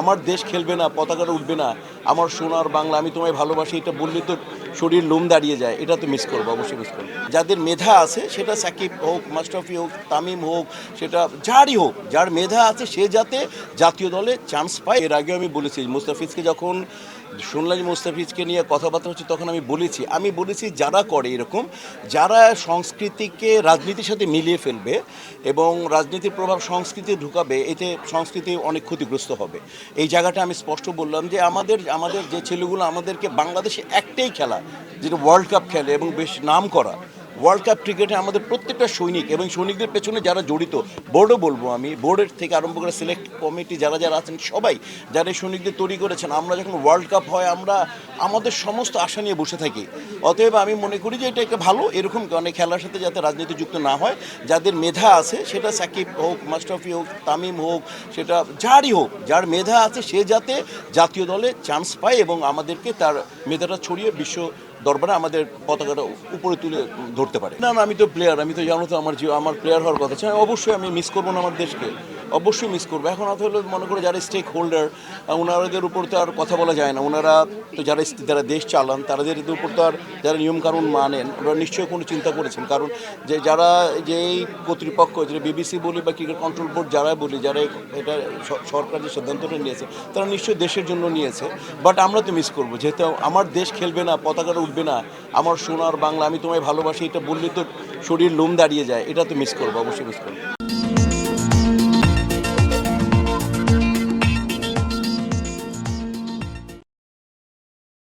আমার দেশ খেলবে না, পতাকাটা উঠবে না, আমার সোনার বাংলা, আমি তোমায় ভালোবাসি, এটা বললে তো শরীর লোম দাঁড়িয়ে যায়। এটা তো মিস করবো, অবশ্যই মিস করবো। যাদের মেধা আছে, সেটা সাকিব হোক, মাশরাফি হোক, তামিম হোক, সেটা যারই হোক, যার মেধা আছে সে যাতে জাতীয় দলে চান্স পায়। এর আগেও আমি বলেছি, মুস্তাফিজকে যখন শুনলাম মুস্তাফিজকে নিয়ে কথাবার্তা হচ্ছে, তখন আমি বলেছি যারা করে এরকম, যারা সংস্কৃতিকে রাজনীতির সাথে মিলিয়ে ফেলবে এবং রাজনীতির প্রভাব সংস্কৃতি ঢুকাবে, এতে সংস্কৃতি অনেক ক্ষতিগ্রস্ত হবে। এই জায়গাটা আমি স্পষ্ট বললাম যে আমাদের যে ছেলেগুলো, আমাদেরকে বাংলাদেশে একটাই খেলা যেটা ওয়ার্ল্ড কাপ খেলে এবং বেশ নাম করা ওয়ার্ল্ড কাপ ক্রিকেটে আমাদের প্রত্যেকটা সৈনিক এবং সৈনিকদের পেছনে যারা জড়িত, বোর্ডও বলবো আমি, বোর্ডের থেকে আরম্ভ করে সিলেক্ট কমিটি যারা আছেন সবাই, যারা এই সৈনিকদের তৈরি করেছেন, আমরা যখন ওয়ার্ল্ড কাপ হয় আমরা আমাদের সমস্ত আশা নিয়ে বসে থাকি। অতএব আমি মনে করি যে এটা একটা ভালো, এরকম অনেক খেলার সাথে যাতে রাজনীতি যুক্ত না হয়, যাদের মেধা আছে, সেটা সাকিব হোক, মাশরাফি হোক, তামিম হোক, সেটা যারই হোক, যার মেধা আছে সে যাতে জাতীয় দলে চান্স পায় এবং আমাদেরকে তার মেধাটা ছড়িয়ে বিশ্ব দরবারে আমাদের পতাকাটা উপরে তুলে ধরতে পারে। না, আমি তো প্লেয়ার, আমি তো জানো তো আমার প্লেয়ার হওয়ার কথা আছে। অবশ্যই আমি মিস করবো না আমার দেশকে, অবশ্যই মিস করবো। এখন হলো মনে করে যারা স্টেক হোল্ডার, ওনাদের উপর তো আর কথা বলা যায় না। ওনারা তো যারা দেশ চালান, তাদের উপর তো আর যারা নিয়মকানুন মানেন, ওরা নিশ্চয়ই কোনো চিন্তা করেছেন। কারণ যে যারা যেই কর্তৃপক্ষ, যেটা বিবিসি বলি বা ক্রিকেট কন্ট্রোল বোর্ড যারা বলি, যারা এটা সরকার যে সিদ্ধান্তটা নিয়েছে, তারা নিশ্চয়ই দেশের জন্য নিয়েছে। বাট আমরা তো মিস করবো, যেহেতু আমার দেশ খেলবে না, পতাকাটা উঠবে না, আমার সোনার বাংলা, আমি তোমায় ভালোবাসি, এটা বললে তো শরীর লোম দাঁড়িয়ে যায়। এটা তো মিস করবো, অবশ্যই মিস করবো।